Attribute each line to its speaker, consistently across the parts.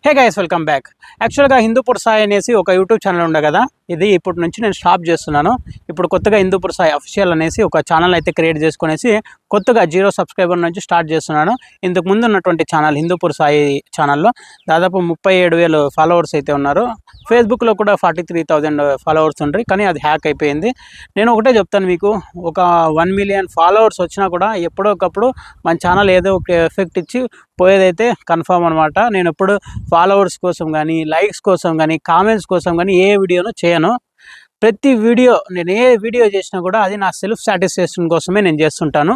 Speaker 1: Hey guys, welcome back. యాక్చువల్గా హిందూపూర్ సాయి అనేసి ఒక యూట్యూబ్ ఛానల్ ఉండే కదా, ఇది ఇప్పటి నుంచి నేను స్టాప్ చేస్తున్నాను. ఇప్పుడు కొత్తగా హిందూపూర్ సాయి అఫీషియల్ అనేసి ఒక ఛానల్ అయితే క్రియేట్ చేసుకునేసి కొత్తగా 0 సబ్స్క్రైబర్ నుంచి స్టార్ట్ చేస్తున్నాను. ఇంతకు ముందు ఉన్నటువంటి ఛానల్ హిందూపూర్ సాయి ఛానల్లో దాదాపు 37,000 ఫాలోవర్స్ అయితే ఉన్నారు. ఫేస్బుక్లో కూడా 43,000 ఫాలోవర్స్ ఉంటారు, కానీ అది హ్యాక్ అయిపోయింది. నేను ఒకటే చెప్తాను మీకు, ఒక 1 మిలియన్ ఫాలోవర్స్ వచ్చినా కూడా ఎప్పుడో ఒకప్పుడు మన ఛానల్ ఏదో ఒక ఎఫెక్ట్ ఇచ్చి పోయేదైతే కన్ఫర్మ్ అనమాట. నేను ఎప్పుడు ఫాలోవర్స్ కోసం కానీ, లైక్స్ కోసం కానీ, కామెంట్స్ కోసం కానీ ఏ వీడియోను చేయను. ప్రతి వీడియో, నేను ఏ వీడియో చేసినా కూడా అది నా సెల్ఫ్ సాటిస్ఫాక్షన్ కోసమే నేను చేస్తుంటాను.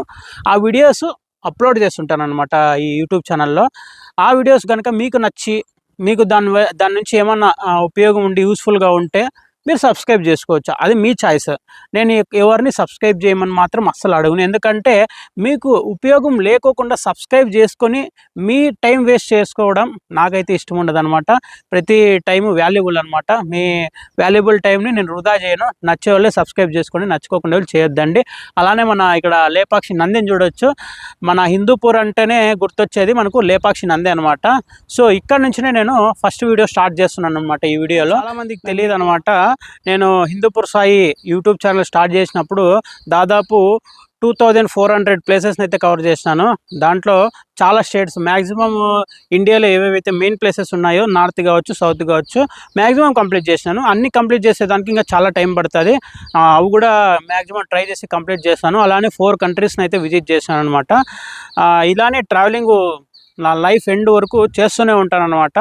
Speaker 1: ఆ వీడియోస్ అప్లోడ్ చేస్తుంటాను అనమాట ఈ యూట్యూబ్ ఛానల్లో. ఆ వీడియోస్ కనుక మీకు నచ్చి, మీకు దాని నుంచి ఏమన్నా ఉపయోగం ఉండి యూస్ఫుల్గా ఉంటే మీరు సబ్స్క్రైబ్ చేసుకోవచ్చు, అది మీ చాయిస్. నేను ఎవరిని సబ్స్క్రైబ్ చేయమని మాత్రం అస్సలు అడుగును. ఎందుకంటే మీకు ఉపయోగం లేకోకుండా సబ్స్క్రైబ్ చేసుకొని మీ టైం వేస్ట్ చేసుకోవడం నాకైతే ఇష్టం ఉండదు అనమాట. ప్రతి టైం వాల్యుబుల్ అనమాట. మీ వాల్యుబుల్ టైంని నేను వృధా చేయను. నచ్చే వాళ్ళే సబ్స్క్రైబ్ చేసుకొని, నచ్చుకోకుండా వాళ్ళు చేయొద్దండి. అలానే మన ఇక్కడ లేపాక్షి నందిని చూడొచ్చు. మన హిందూపూర్ అంటేనే గుర్తొచ్చేది మనకు లేపాక్షి నంది అనమాట. సో ఇక్కడ నుంచినే నేను ఫస్ట్ వీడియో స్టార్ట్ చేస్తున్నాను అనమాట. ఈ వీడియోలో చాలామందికి తెలియదు అనమాట, నేను Hindupur Sai YouTube channel start చేసినప్పుడు దాదాపు 2400 ప్లేసెస్ని అయితే కవర్ చేసినాను. దాంట్లో చాలా స్టేట్స్, మ్యాక్సిమం ఇండియాలో ఏవేవైతే మెయిన్ ప్లేసెస్ ఉన్నాయో, నార్త్ కావచ్చు, సౌత్ కావచ్చు, మ్యాక్సిమం కంప్లీట్ చేసినాను. అన్ని కంప్లీట్ చేసేదానికి ఇంకా చాలా టైం పడుతుంది. అవి కూడా మ్యాక్సిమం ట్రై చేసి కంప్లీట్ చేస్తాను. అలానే 4 కంట్రీస్ని అయితే విజిట్ చేశాను అనమాట. ఇలానే ట్రావెలింగ్ నా లైఫ్ ఎండ్ వరకు చేస్తూనే ఉంటాను అనమాట.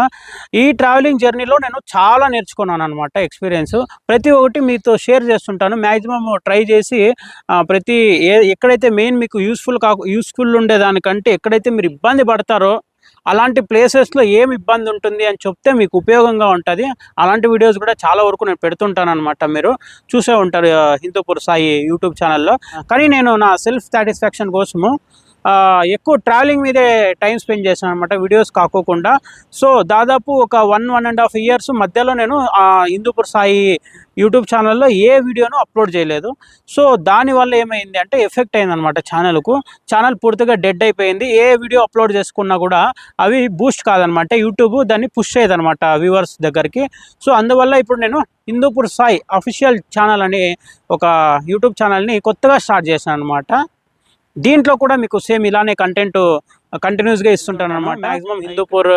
Speaker 1: ఈ ట్రావెలింగ్ జర్నీలో నేను చాలా నేర్చుకున్నాను అనమాట, ఎక్స్పీరియన్స్. ప్రతి ఒక్కటి మీతో షేర్ చేస్తుంటాను. మ్యాక్సిమం ట్రై చేసి ప్రతి ఎక్కడైతే మెయిన్ మీకు యూస్ఫుల్ ఉండేదానికంటే ఎక్కడైతే మీరు ఇబ్బంది పడతారో అలాంటి ప్లేసెస్లో ఏమి ఇబ్బంది ఉంటుంది అని చెప్తే మీకు ఉపయోగంగా ఉంటుంది. అలాంటి వీడియోస్ కూడా చాలా వరకు నేను పెడుతుంటాను అనమాట. మీరు చూసే ఉంటారు హిందూపూర్ సాయి యూట్యూబ్ ఛానల్లో. కానీ నేను నా సెల్ఫ్ సాటిస్ఫాక్షన్ కోసము ఎక్కువ ట్రావెలింగ్ మీదే టైం స్పెండ్ చేశాను అనమాట, వీడియోస్ కాకోకుండా. సో దాదాపు ఒక 1.5 ఇయర్స్ మధ్యలో నేను హిందూపూర్ సాయి యూట్యూబ్ ఛానల్లో ఏ వీడియోను అప్లోడ్ చేయలేదు. సో దానివల్ల ఏమైంది అంటే ఎఫెక్ట్ అయిందనమాట ఛానల్కు. ఛానల్ పూర్తిగా డెడ్ అయిపోయింది. ఏ వీడియో అప్లోడ్ చేసుకున్నా కూడా అవి బూస్ట్ కాదనమాట, యూట్యూబ్ దాన్ని పుష్ చేయదనమాట వ్యూవర్స్ దగ్గరికి. సో అందువల్ల ఇప్పుడు నేను హిందూపూర్ సాయి అఫీషియల్ ఛానల్ అని ఒక యూట్యూబ్ ఛానల్ని కొత్తగా స్టార్ట్ చేశాను అనమాట. దీంట్లో కూడా మీకు సేమ్ ఇలానే కంటెంట్ కంటిన్యూస్గా ఇస్తుంటాను అనమాట. మ్యాక్సిమం హిందూపూర్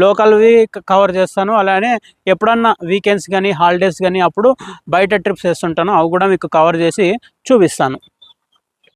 Speaker 1: లోకల్వి కవర్ చేస్తాను. అలానే ఎప్పుడన్నా వీకెండ్స్ కానీ, హాలిడేస్ కానీ అప్పుడు బయట ట్రిప్స్ వేస్తుంటాను, అవి కూడా మీకు కవర్ చేసి చూపిస్తాను.